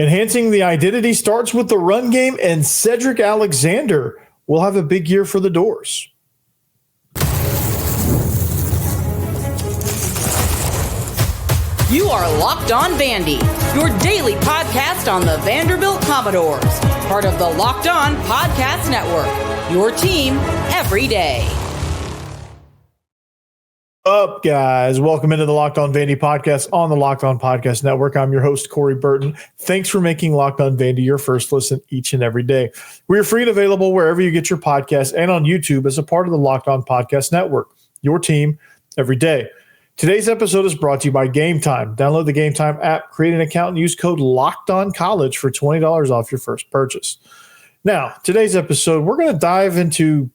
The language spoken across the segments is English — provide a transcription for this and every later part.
Enhancing the identity starts with the run game, and Sedrick Alexander will have a big year for the Dores. You are Locked On Vandy, your daily podcast on the Vanderbilt Commodores, part of the Locked On Podcast Network, your team every day. Up, guys? Welcome into the Locked On Vandy podcast on the Locked On Podcast Network. I'm your host, Corey Burton. Thanks for making Locked On Vandy your first listen each and every day. We are free and available wherever you get your podcasts and on YouTube as a part of the Locked On Podcast Network, your team every day. Today's episode is brought to you by Gametime. Download the Gametime app, create an account, and use code LOCKEDONCollege for $20 off your first purchase. Now, today's episode, we're going to dive into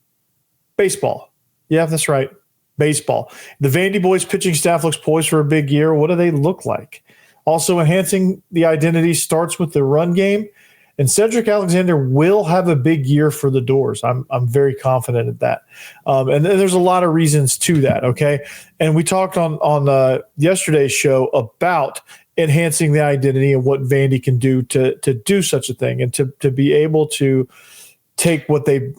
baseball. Yeah, that's right. Baseball. The Vandyboys pitching staff looks poised for a big year. What do they look like? Also, enhancing the identity starts with the run game. And Sedrick Alexander will have a big year for the Dores. I'm very confident at that. And there's a lot of reasons to that, okay? And we talked on yesterday's show about enhancing the identity and what Vandy can do to do such a thing and to be able to take what they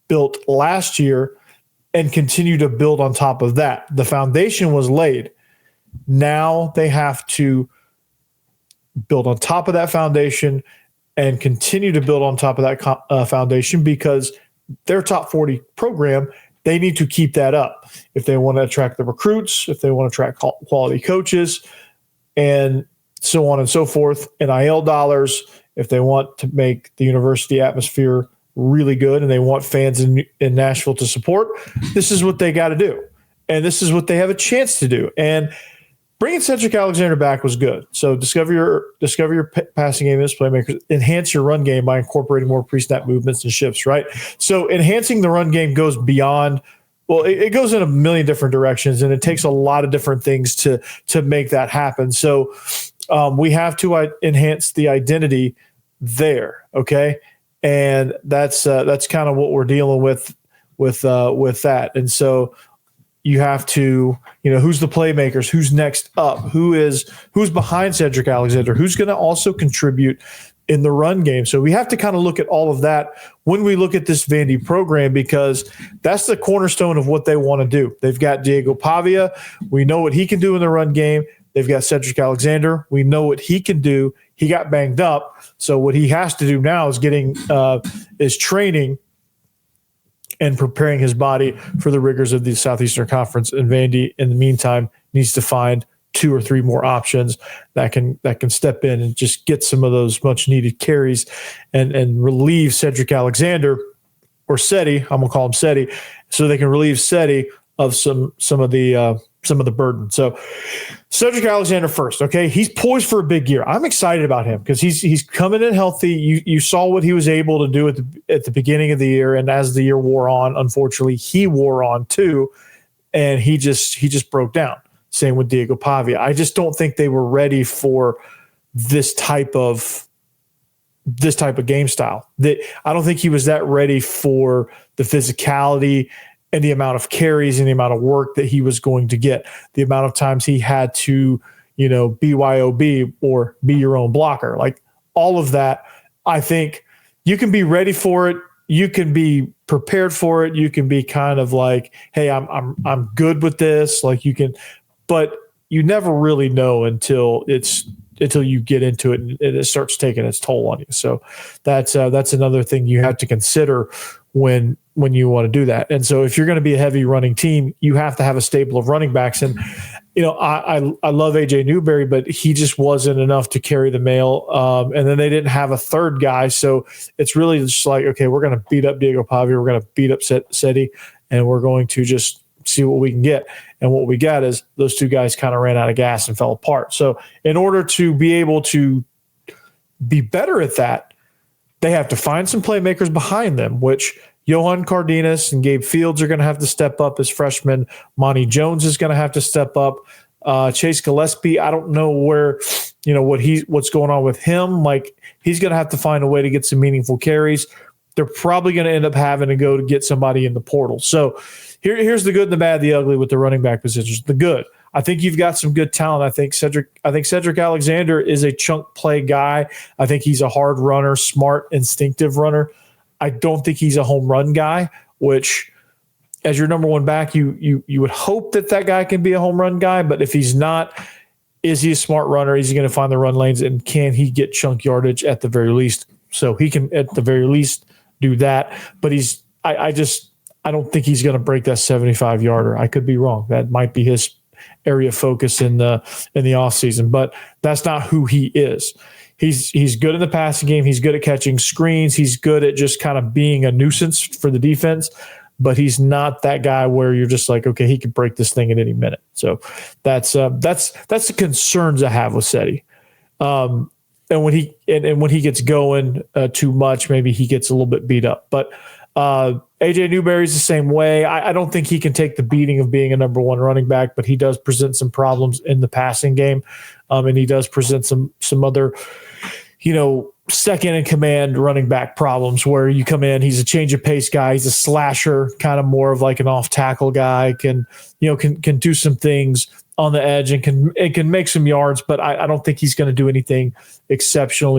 built last year and continue to build on top of that. The foundation was laid. Now they have to build on top of that foundation and continue to build on top of that foundation because their top 40 program, they need to keep that up if they want to attract the recruits, if they want to attract quality coaches, and so on and so forth. NIL dollars, if they want to make the university atmosphere really good and they want fans in Nashville to support, this is what they got to do. And this is what they have a chance to do. And bringing Sedrick Alexander back was good. So discover your passing game as playmakers. Enhance your run game by incorporating more pre-snap movements and shifts, right? So enhancing the run game goes beyond – well, it goes in a million different directions, and it takes a lot of different things to make that happen. So we have to enhance the identity there, okay? And that's kind of what we're dealing with that. And so – you have to, who's the playmakers, who's next up, who's behind Sedrick Alexander, who's going to also contribute in the run game. So we have to kind of look at all of that when we look at this Vandy program because that's the cornerstone of what they want to do. They've got Diego Pavia. We know what he can do in the run game. They've got Sedrick Alexander. We know what he can do. He got banged up. So what he has to do now is training and preparing his body for the rigors of the Southeastern Conference. And Vandy, in the meantime, needs to find 2 or 3 more options that can step in and just get some of those much needed carries and relieve Sedrick Alexander or Seti. I'm gonna call him Seti, so they can relieve Seti of some of the burden. So Sedrick Alexander first, okay? He's poised for a big year. I'm excited about him because he's coming in healthy. You saw what he was able to do at the beginning of the year, and as the year wore on, unfortunately, he wore on too, and he just broke down. Same with Diego Pavia. I just don't think they were ready for this type of game style. I don't think he was that ready for the physicality and the amount of carries and the amount of work that he was going to get, the amount of times he had to, BYOB or be your own blocker, like all of that. I think you can be ready for it. You can be prepared for it. You can be kind of like, hey, I'm good with this. Like you can, but you never really know until you get into it and it starts taking its toll on you. So that's another thing you have to consider when you want to do that. And so if you're going to be a heavy running team, you have to have a stable of running backs. And, I love AJ Newberry, but he just wasn't enough to carry the mail. And then they didn't have a third guy. So it's really just like, okay, we're going to beat up Diego Pavia. We're going to beat up Seti, and we're going to just see what we can get. And what we got is those two guys kind of ran out of gas and fell apart. So in order to be able to be better at that, they have to find some playmakers behind them, which Johan Cardenas and Gabe Fields are going to have to step up as freshmen. Monty Jones is going to have to step up. Chase Gillespie, I don't know where, what's going on with him. Like, he's going to have to find a way to get some meaningful carries. They're probably going to end up having to go to get somebody in the portal. So here's the good, the bad, the ugly with the running back positions. The good, I think you've got some good talent. I think Sedrick Alexander is a chunk play guy. I think he's a hard runner, smart, instinctive runner. I don't think he's a home run guy, which as your number one back, you would hope that guy can be a home run guy. But if he's not, is he a smart runner? Is he going to find the run lanes, and can he get chunk yardage at the very least? So he can at the very least do that. But I don't think he's going to break that 75-yarder. I could be wrong. That might be his area of focus in the offseason, but that's not who he is. He's good in the passing game. He's good at catching screens. He's good at just kind of being a nuisance for the defense, but he's not that guy where you're just like, okay, he could break this thing at any minute. So that's the concerns I have with Seti. And when he gets going too much, maybe he gets a little bit beat up. But AJ Newberry's the same way. I don't think he can take the beating of being a number one running back, but he does present some problems in the passing game. And he does present some other, second in command running back problems where you come in, he's a change of pace guy. He's a slasher, kind of more of like an off tackle guy, can do some things on the edge and can make some yards, but I don't think he's going to do anything exceptional,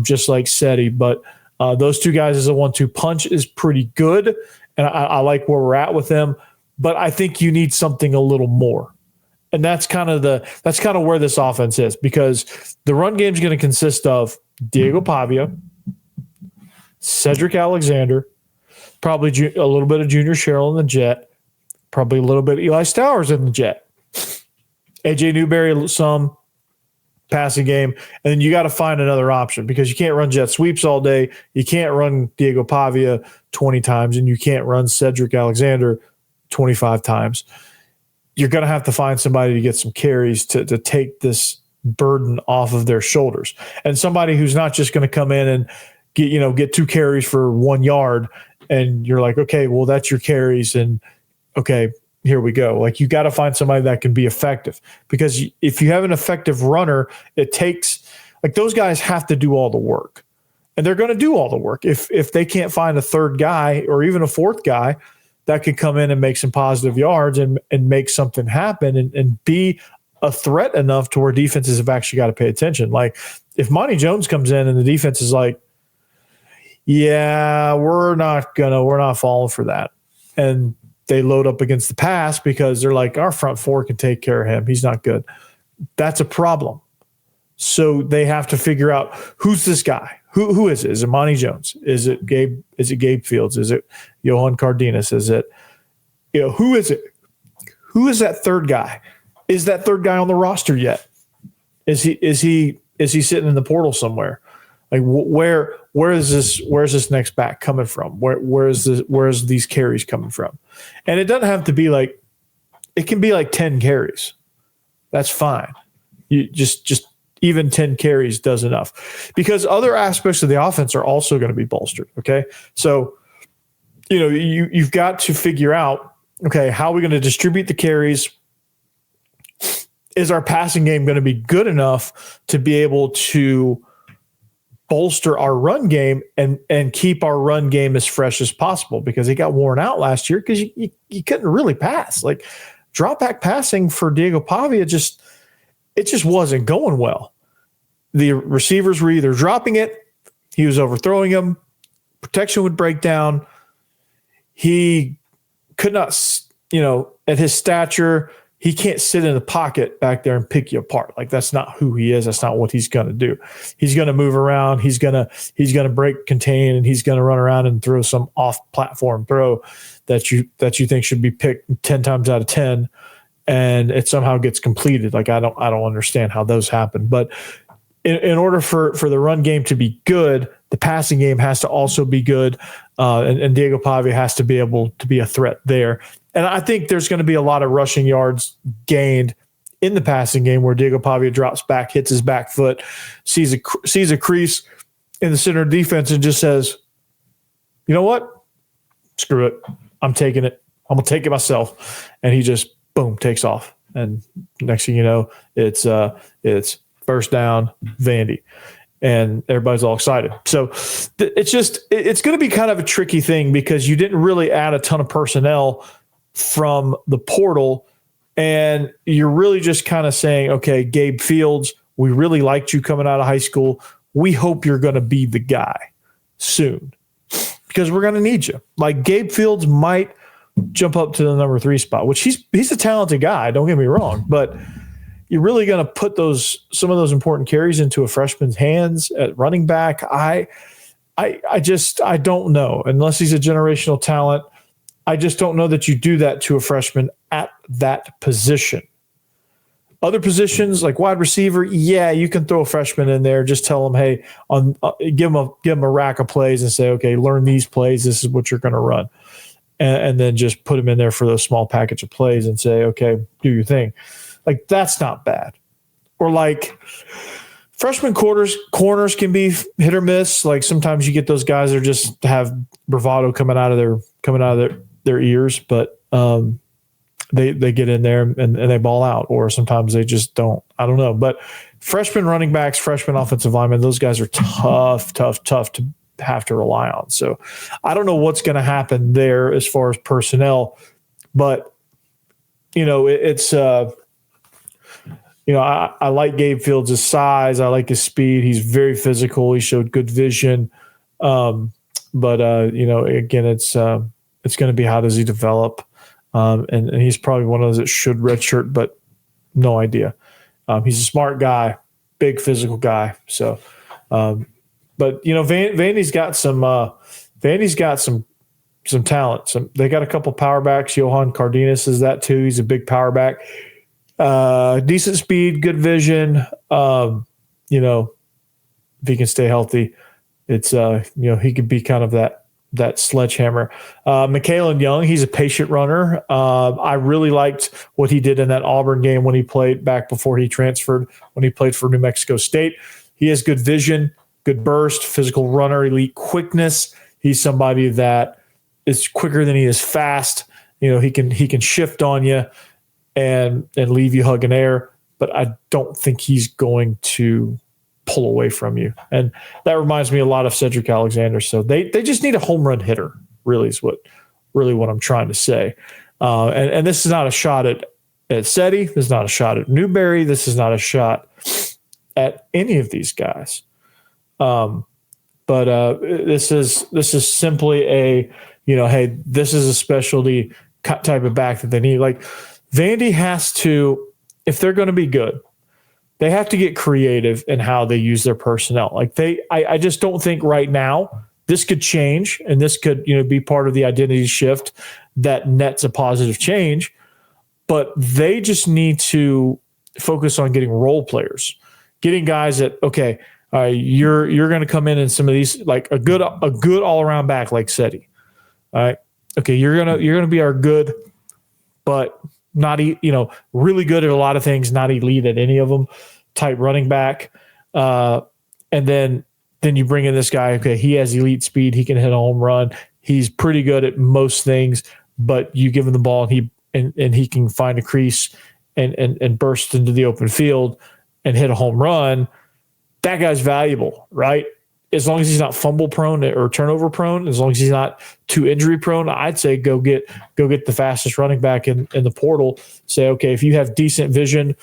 just like Seti. But those two guys as a 1-2 punch is pretty good, and I like where we're at with them. But I think you need something a little more, and that's kind of where this offense is, because the run game is going to consist of Diego Pavia, Sedrick Alexander, probably a little bit of Junior Sherrill in the jet, probably a little bit of Eli Stowers in the jet, AJ Newberry some passing game, and then you got to find another option, because you can't run jet sweeps all day. You can't run Diego Pavia 20 times, and you can't run Sedrick Alexander 25 times. You're going to have to find somebody to get some carries to take this burden off of their shoulders, and somebody who's not just going to come in and get 2 carries for 1 yard, and you're like, okay, well, that's your carries, and okay, here we go. Like, you got to find somebody that can be effective, because if you have an effective runner, it takes, like, those guys have to do all the work, and they're going to do all the work. If they can't find a third guy or even a fourth guy that could come in and make some positive yards and make something happen and be a threat enough to where defenses have actually got to pay attention. Like, if Monty Jones comes in and the defense is like, yeah, we're not falling for that, and they load up against the pass because they're like, our front four can take care of him, he's not good, that's a problem. So they have to figure out, who's this guy? Who is it? Is it Monty Jones? Is it Gabe? Is it Gabe Fields? Is it Johan Cardenas? Is it, who is it? Who is that third guy? Is that third guy on the roster yet? Is he sitting in the portal somewhere? Like, where is this next back coming from? Where's these carries coming from? And it doesn't have to be like, it can be like 10 carries. That's fine. You just even 10 carries does enough, because other aspects of the offense are also going to be bolstered. Okay. So, you've got to figure out, okay, how are we going to distribute the carries? Is our passing game going to be good enough to be able to bolster our run game and keep our run game as fresh as possible? Because it got worn out last year because you couldn't really pass. Like, drop back passing for Diego Pavia it just wasn't going well. The receivers were either dropping it, he was overthrowing them, protection would break down. He could not, at his stature, he can't sit in the pocket back there and pick you apart. Like, that's not who he is. That's not what he's going to do. He's going to move around. He's going to break contain, and he's going to run around and throw some off-platform throw that you think should be picked 10 times out of 10, and it somehow gets completed. Like, I don't understand how those happen. But in order for the run game to be good, the passing game has to also be good, and Diego Pavia has to be able to be a threat there. And I think there's going to be a lot of rushing yards gained in the passing game where Diego Pavia drops back, hits his back foot, sees a crease in the center of defense, and just says, you know what? Screw it. I'm taking it. I'm going to take it myself. And he just, boom, takes off. And next thing you know, it's first down, Vandy. And everybody's all excited. So it's going to be kind of a tricky thing, because you didn't really add a ton of personnel from the portal And you're really just kind of saying, okay, Gabe Fields, we really liked you coming out of high school. We hope you're going to be the guy soon because we're going to need you. Like Gabe Fields might jump up to the number 3 spot, which he's a talented guy. Don't get me wrong, but you're really going to put some of those important carries into a freshman's hands at running back. I don't know, unless he's a generational talent. I just don't know that you do that to a freshman at that position. Other positions like wide receiver, yeah, you can throw a freshman in there. Just tell them, hey, give them a rack of plays and say, okay, learn these plays. This is what you're going to run, and then just put them in there for those small package of plays and say, okay, do your thing. Like that's not bad. Or like freshman corners can be hit or miss. Like sometimes you get those guys that just have bravado coming out of their ears, but they get in there and they ball out, or sometimes they just don't. I don't know. But freshman running backs, freshman offensive linemen, those guys are tough to have to rely on. So I don't know what's going to happen there as far as personnel, but it's I like Gabe Fields' size. I like his speed. He's very physical. He showed good vision. But again, it's going to be how does he develop? And he's probably one of those that should redshirt, but no idea. He's a smart guy, big physical guy. So, but Vandy's got some talent. They got a couple power backs. Johan Cardenas is that too. He's a big power back. Decent speed, good vision. If he can stay healthy, it's he could be kind of that sledgehammer. Michaelan Young, he's a patient runner. I really liked what he did in that Auburn game when he played back before he transferred, when he played for New Mexico State. He has good vision, good burst, physical runner, elite quickness. He's somebody that is quicker than he is fast. He can shift on you and leave you hugging air, but I don't think he's going to pull away from you. And that reminds me a lot of Sedrick Alexander. So they just need a home run hitter, really is what I'm trying to say. And this is not a shot at Seti. This is not a shot at Newberry. This is not a shot at any of these guys. But this is simply a, hey, this is a specialty type of back that they need. Like Vandy has to, if they're going to be good, they have to get creative in how they use their personnel. Like I just don't think right now this could change, and this could, be part of the identity shift that nets a positive change. But they just need to focus on getting role players, getting guys that, okay, you're going to come in some of these, like a good all around back like Seti. All right, okay, you're gonna be our good, but not really good at a lot of things, not elite at any of them, type running back. And then you bring in this guy. Okay, he has elite speed. He can hit a home run. He's pretty good at most things, but you give him the ball and he can find a crease and burst into the open field and hit a home run. That guy's valuable, right? As long as he's not fumble prone or turnover prone, as long as he's not too injury prone, I'd say go get the fastest running back in the portal. Say, okay, if you have decent vision,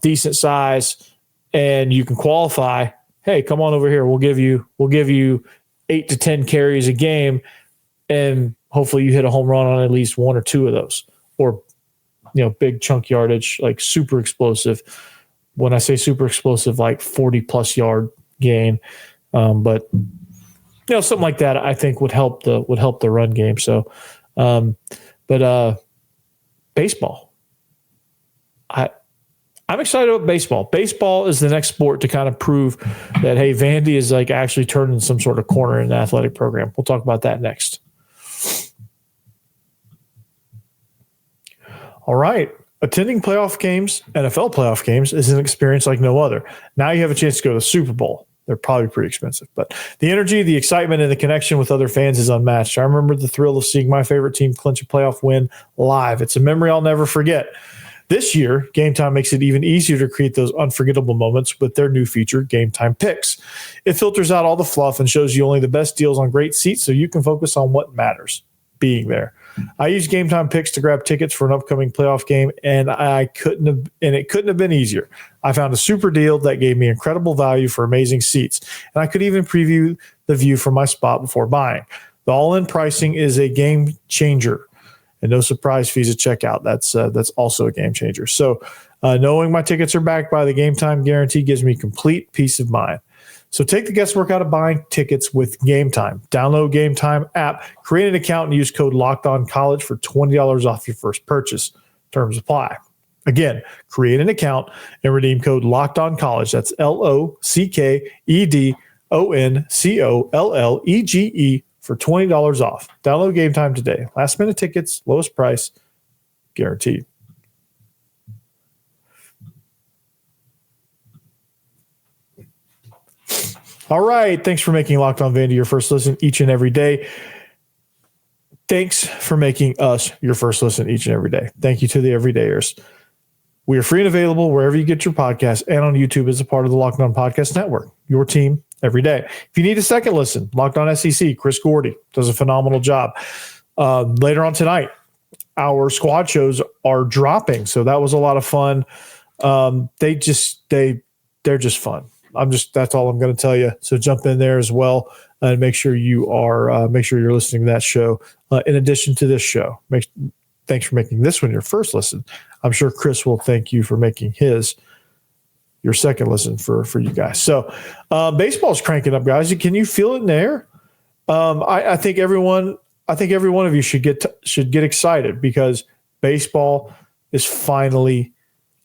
decent size, and you can qualify, hey, come on over here. We'll give you 8 to 10 carries a game, and hopefully you hit a home run on at least one or two of those, or big chunk yardage, like super explosive. When I say super explosive, like 40+ yard gain. But something like that I think would help the run game. So, but baseball, I'm excited about baseball. Baseball is the next sport to kind of prove that, hey, Vandy is like actually turning some sort of corner in the athletic program. We'll talk about that next. All right. Attending playoff games, NFL playoff games, is an experience like no other. Now you have a chance to go to the Super Bowl. They're probably pretty expensive, but the energy, the excitement, and the connection with other fans is unmatched. I remember the thrill of seeing my favorite team clinch a playoff win live. It's a memory I'll never forget. This year, Gametime makes it even easier to create those unforgettable moments with their new feature, Gametime Picks. It filters out all the fluff and shows you only the best deals on great seats so you can focus on what matters, being there. I used Game Time picks to grab tickets for an upcoming playoff game, and it couldn't have been easier. I found a super deal that gave me incredible value for amazing seats, and I could even preview the view from my spot before buying. The all-in pricing is a game changer, and no surprise fees at checkout. That's also a game changer. So knowing my tickets are backed by the Game Time guarantee gives me complete peace of mind. So take the guesswork out of buying tickets with Game Time. Download Game Time app, create an account, and use code LOCKEDONCollege for $20 off your first purchase. Terms apply. Again, create an account and redeem code LOCKEDONCollege. That's LOCKEDONCOLLEGE for $20 off. Download Game Time today. Last minute tickets, lowest price, guaranteed. All right. Thanks for making Locked On Vandy your first listen each and every day. Thanks for making us your first listen each and every day. Thank you to the everydayers. We are free and available wherever you get your podcasts and on YouTube as a part of the Locked On Podcast Network. Your team every day. If you need a second listen, Locked On SEC, Chris Gordy does a phenomenal job. Later on tonight, our squad shows are dropping. So that was a lot of fun. They're just fun. That's all I'm going to tell you. So jump in there as well and make sure you're listening to that show. In addition to this show, thanks for making this one your first listen. I'm sure Chris will thank you for making your second listen for you guys. So baseball's cranking up, guys. Can you feel it in there? I think every one of you should get excited because baseball is finally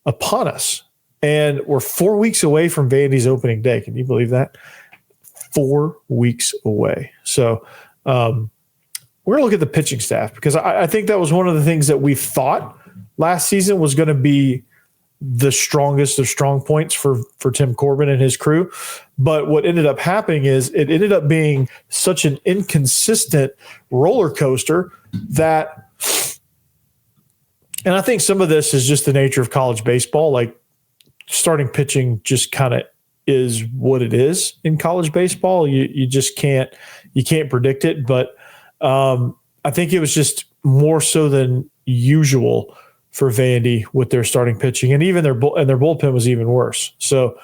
upon us. And we're 4 weeks away from Vandy's opening day. Can you believe that? 4 weeks away. So we're going to look at the pitching staff because I think that was one of the things that we thought last season was going to be the strongest of strong points for Tim Corbin and his crew. But what ended up happening is it ended up being such an inconsistent roller coaster that, and I think some of this is just the nature of college baseball. Like, starting pitching just kind of is what it is in college baseball. You just can't predict it. But I think it was just more so than usual for Vandy with their starting pitching, and even their bullpen was even worse. So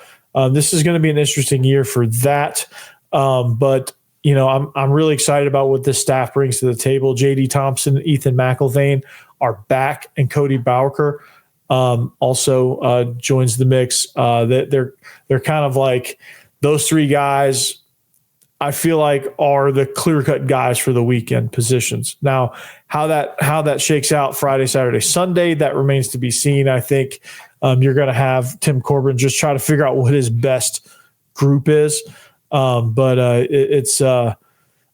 this is going to be an interesting year for that. But I'm really excited about what this staff brings to the table. J.D. Thompson, Ethan McIlvain are back, and Cody Bowker also joins the mix. They're kind of like those three guys, I feel like, are the clear-cut guys for the weekend positions. Now, how that shakes out Friday, Saturday, Sunday, that remains to be seen. I think you're going to have Tim Corbin just try to figure out what his best group is.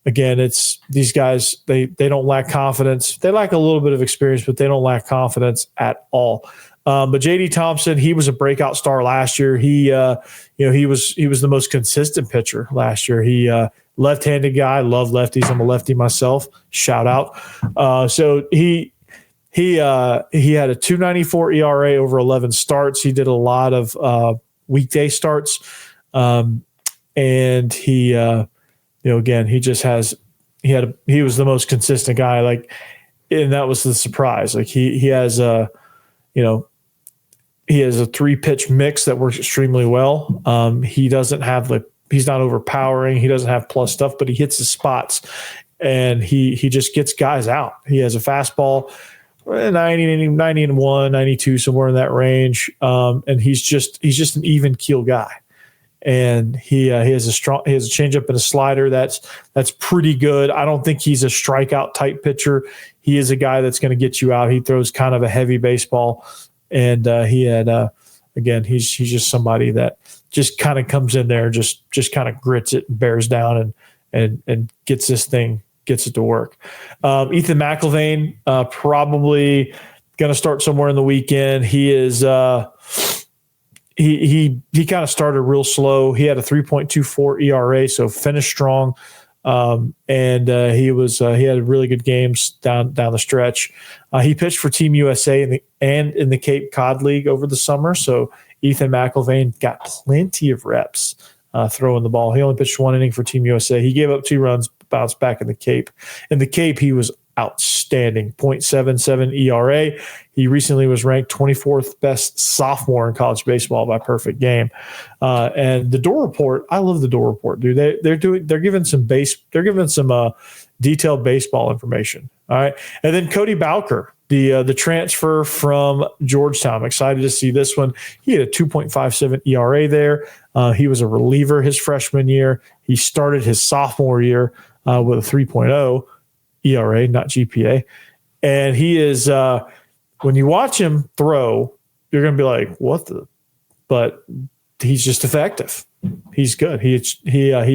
It's these guys, they don't lack confidence. They lack a little bit of experience, but they don't lack confidence at all. But J.D. Thompson, he was a breakout star last year. He was the most consistent pitcher last year. He left-handed guy, love lefties. I'm a lefty myself. Shout out. So he had a 2.94 ERA over 11 starts. He did a lot of weekday starts, and he was the most consistent guy. Like, and that was the surprise. Like he has a 3-pitch mix that works extremely well. He's not overpowering. He doesn't have plus stuff, but he hits his spots, and he just gets guys out. He has a fastball, 91, 92, somewhere in that range. And he's just an even keel guy. And he has a changeup and a slider that's pretty good. I don't think he's a strikeout type pitcher. He is a guy that's going to get you out. He throws kind of a heavy baseball, and he's just somebody that just kind of comes in there, just kind of grits it and bears down and gets it to work. Ethan McIlvain probably going to start somewhere in the weekend. He is. He kind of started real slow. He had a 3.24 ERA, so finished strong. And he had really good games down the stretch. He pitched for Team USA in the Cape Cod League over the summer. So Ethan McIlvain got plenty of reps throwing the ball. He only pitched 1 inning for Team USA. He gave up 2 runs, bounced back in the Cape. In the Cape, he was outstanding. 0.77 ERA. He recently was ranked 24th best sophomore in college baseball by perfect game. And the Dore Report, I love the Dore Report, dude. They're giving some detailed baseball information. All right. And then Cody Bowker, the transfer from Georgetown. I'm excited to see this one. He had a 2.57 ERA there. He was a reliever his freshman year. He started his sophomore year with a 3.0 ERA, not GPA. And he is, when you watch him throw, you're going to be like, what the? But he's just effective. He's good. He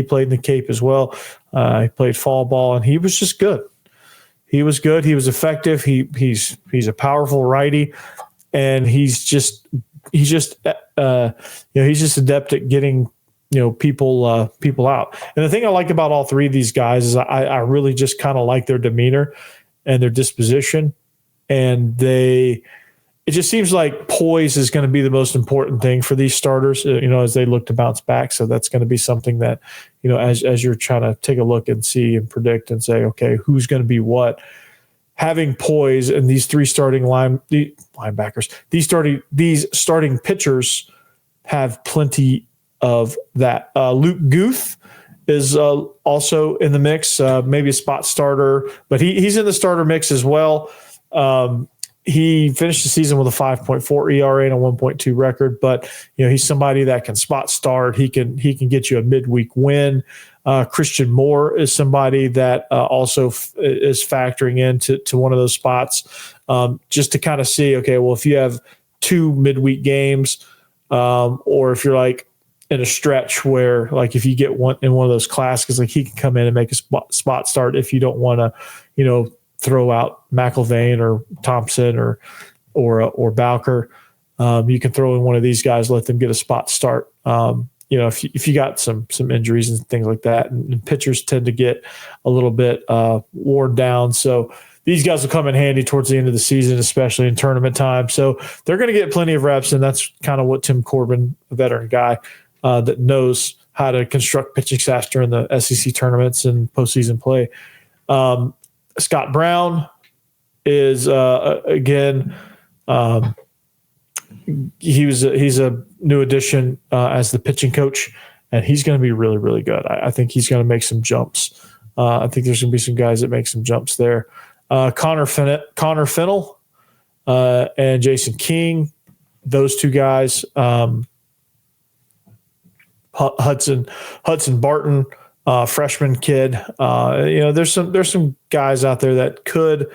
played in the Cape as well. He played fall ball, and he was just good. He was good. He was effective. He's a powerful righty, and he's just adept at getting people out. And the thing I like about all three of these guys is I really just kind of like their demeanor and their disposition, and it just seems like poise is going to be the most important thing for these starters, as they look to bounce back. So that's going to be something that, as you're trying to take a look and see and predict and say, okay, who's going to be what, having poise and these three starting linebackers, these starting pitchers have plenty of that. Luke Guth is also in the mix, maybe a spot starter, but he's in the starter mix as well. He finished the season with a 5.4 ERA and a 1.2 record, but he's somebody that can spot start. He can get you a midweek win. Christian Moore is somebody that also is factoring into one of those spots, just to kind of see, okay, well, if you have two midweek games, or if you're like in a stretch where, like, if you get one in one of those classes, like, he can come in and make a spot start if you don't want to, throw out McIlvain or Thompson or Bowker. You can throw in one of these guys, let them get a spot start. If you got some injuries and things like that, and pitchers tend to get a little bit worn down. So these guys will come in handy towards the end of the season, especially in tournament time. So they're going to get plenty of reps, and that's kind of what Tim Corbin, a veteran guy that knows how to construct pitching staffs during the SEC tournaments and postseason play. Scott Brown is he's a new addition as the pitching coach, and he's going to be really, really good. I think he's going to make some jumps. I think there's going to be some guys that make some jumps there. Connor Fennell and Jason King, those two guys. Hudson Barton. Freshman kid. There's some guys out there that could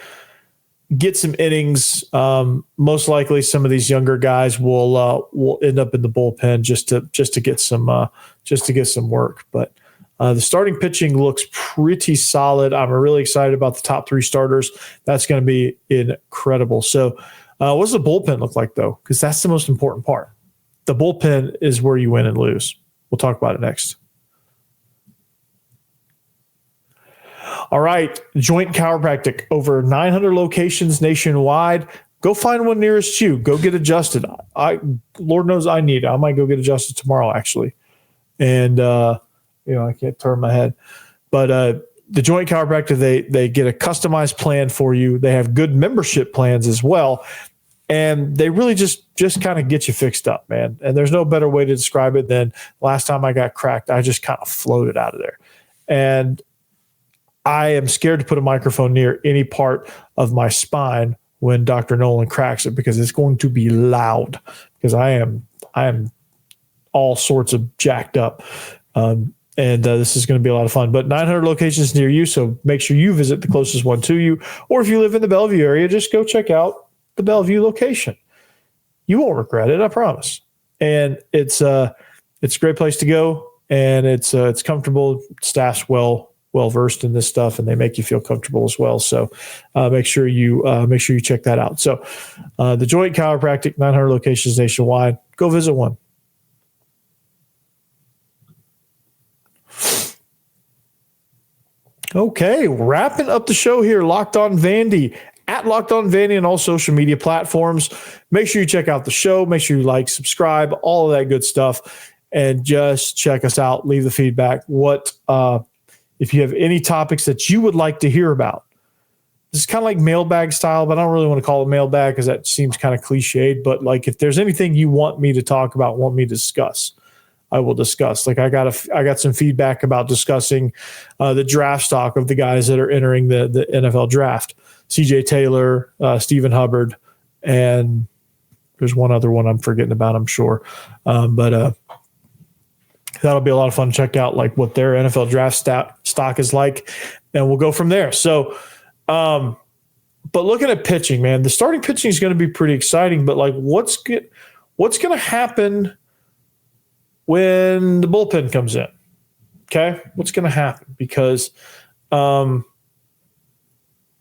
get some innings. Most likely, some of these younger guys will end up in the bullpen just to get some work. But the starting pitching looks pretty solid. I'm really excited about the top three starters. That's going to be incredible. So, what does the bullpen look like, though? Because that's the most important part. The bullpen is where you win and lose. We'll talk about it next. All right, Joint Chiropractic, over 900 locations nationwide. Go find one nearest you. Go get adjusted. Lord knows I need it. I might go get adjusted tomorrow, actually. And I can't turn my head. But the Joint Chiropractic, they get a customized plan for you. They have good membership plans as well. And they really just kind of get you fixed up, man. And there's no better way to describe it than last time I got cracked, I just kind of floated out of there. And I am scared to put a microphone near any part of my spine when Dr. Nolan cracks it, because it's going to be loud, because I am all sorts of jacked up. And this is going to be a lot of fun. But 900 locations near you, so make sure you visit the closest one to you. Or if you live in the Bellevue area, just go check out the Bellevue location. You won't regret it, I promise. And it's a great place to go, and it's comfortable. Staff's well versed in this stuff, and they make you feel comfortable as well. So make sure you check that out. So the Joint Chiropractic, 900 locations nationwide. Go visit one. Okay, wrapping up the show here. Locked On Vandy, at Locked On Vandy on all social media platforms. Make sure you check out the show. Make sure you like, subscribe, all of that good stuff, and just check us out. Leave the feedback. If you have any topics that you would like to hear about, this is kind of like mailbag style, but I don't really want to call it mailbag because that seems kind of cliched. But like, if there's anything you want me to talk about, want me to discuss, I will discuss. Like I got some feedback about discussing the draft stock of the guys that are entering the NFL draft. CJ Taylor, Stephen Hubbard, and there's one other one I'm forgetting about, I'm sure. But that'll be a lot of fun to check out, like what their NFL draft stock is like, and we'll go from there. So, but looking at pitching, man, the starting pitching is going to be pretty exciting. But like, what's going to happen when the bullpen comes in? Okay, what's going to happen? Because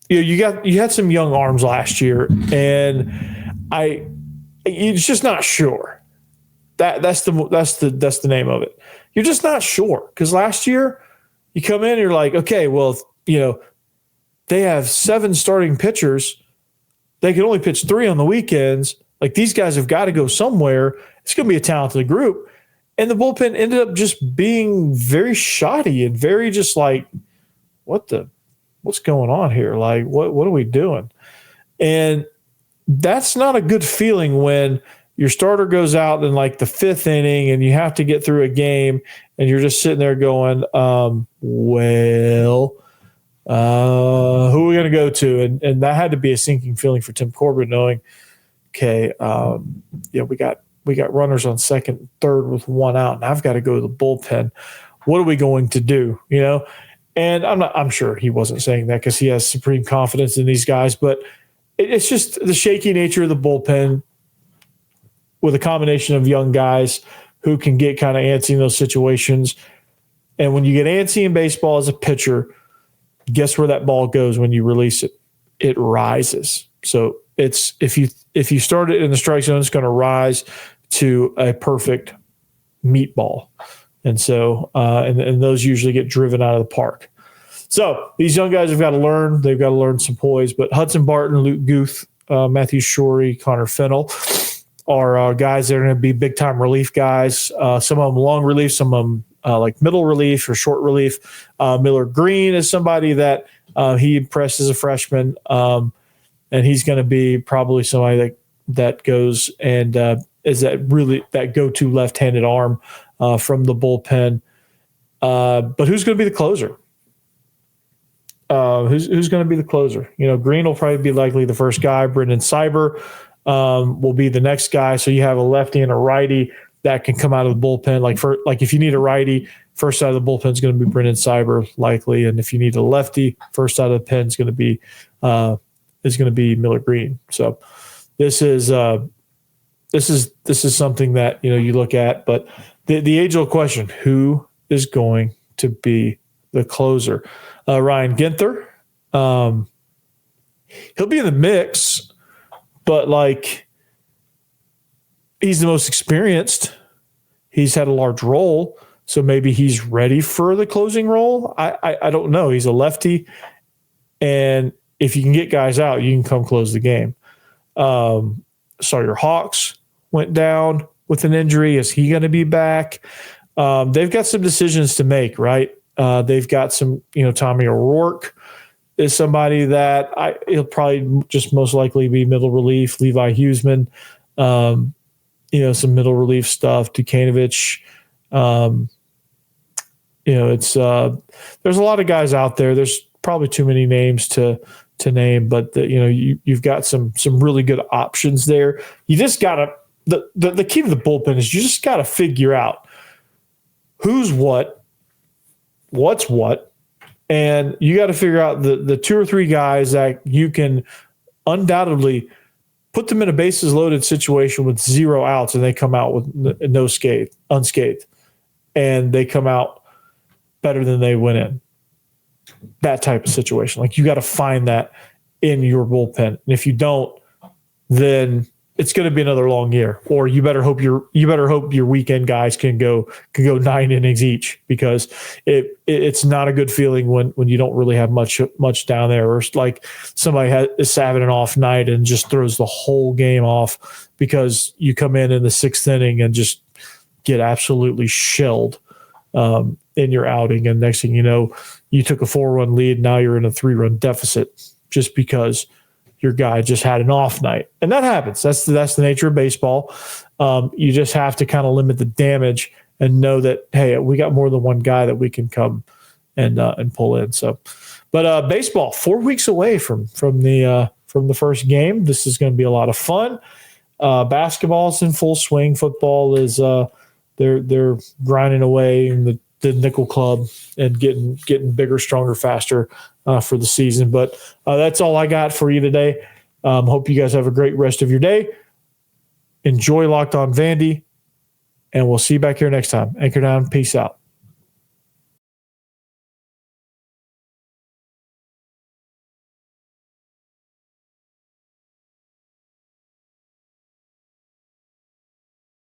you had some young arms last year, and it's just not sure. That's the name of it. You're just not sure, because last year you come in and you're like, okay, well, they have 7 starting pitchers. They can only pitch 3 on the weekends. Like, these guys have got to go somewhere. It's going to be a talented group. And the bullpen ended up just being very shoddy and very just like, what's going on here? Like, what are we doing? And that's not a good feeling when your starter goes out in like the 5th inning and you have to get through a game and you're just sitting there going, who are we going to go to? And that had to be a sinking feeling for Tim Corbett, knowing, okay, we got runners on second and third with 1 out, and I've got to go to the bullpen. What are we going to do? And I'm sure he wasn't saying that because he has supreme confidence in these guys, but it's just the shaky nature of the bullpen with a combination of young guys who can get kind of antsy in those situations. And when you get antsy in baseball as a pitcher, guess where that ball goes when you release it? It rises. So it's if you start it in the strike zone, it's going to rise to a perfect meatball. And so and those usually get driven out of the park. So these young guys have got to learn. They've got to learn some poise. But Hudson Barton, Luke Guth, Matthew Shorey, Connor Fennell are guys that are going to be big-time relief guys. Some of them long relief, some of them like middle relief or short relief. Miller Green is somebody that he impressed as a freshman, and he's going to be probably somebody that goes and is that go-to left-handed arm from the bullpen. But who's going to be the closer? Who's going to be the closer? Green will probably be likely the first guy. Brendan Cyber will be the next guy. So you have a lefty and a righty that can come out of the bullpen. Like if you need a righty, first side of the bullpen is going to be Brendan Cyber likely, and if you need a lefty, first side of the pen is going to be Miller Green. So this is something that you look at, but the age-old question: who is going to be the closer? Ryan Ginther, he'll be in the mix, but he's the most experienced. He's had a large role, so maybe he's ready for the closing role. I don't know. He's a lefty, and if you can get guys out, you can come close the game. Sawyer Hawks went down with an injury. Is he going to be back? They've got some decisions to make, right? They've got some, Tommy O'Rourke is somebody that he'll probably just most likely be middle relief. Levi Huseman, some middle relief stuff. Dukanovich, it's there's a lot of guys out there. There's probably too many names to name, but you've got some really good options there. You just gotta the key to the bullpen is you just gotta figure out who's what's what, and you got to figure out the 2 or 3 guys that you can undoubtedly put them in a bases loaded situation with 0 outs, and they come out with unscathed, and they come out better than they went in. That type of situation. Like, you got to find that in your bullpen. And if you don't, then it's going to be another long year. Or you better hope your weekend guys can go 9 innings each, because it's not a good feeling when you don't really have much down there, or like somebody is having an off night and just throws the whole game off because you come in the 6th inning and just get absolutely shelled in your outing, and next thing you know, you took a 4-run lead. Now you're in a 3-run deficit. just because your guy just had an off night. And that happens. That's the nature of baseball. You just have to kind of limit the damage and know that, hey, we got more than one guy that we can come and pull in. So, but baseball 4 weeks away from the first game. This is going to be a lot of fun. Basketball's in full swing. Football is they're grinding away in the nickel club and getting bigger, stronger, faster for the season. But that's all I got for you today. Hope you guys have a great rest of your day. Enjoy Locked On Vandy, and we'll see you back here next time. Anchor down. Peace out.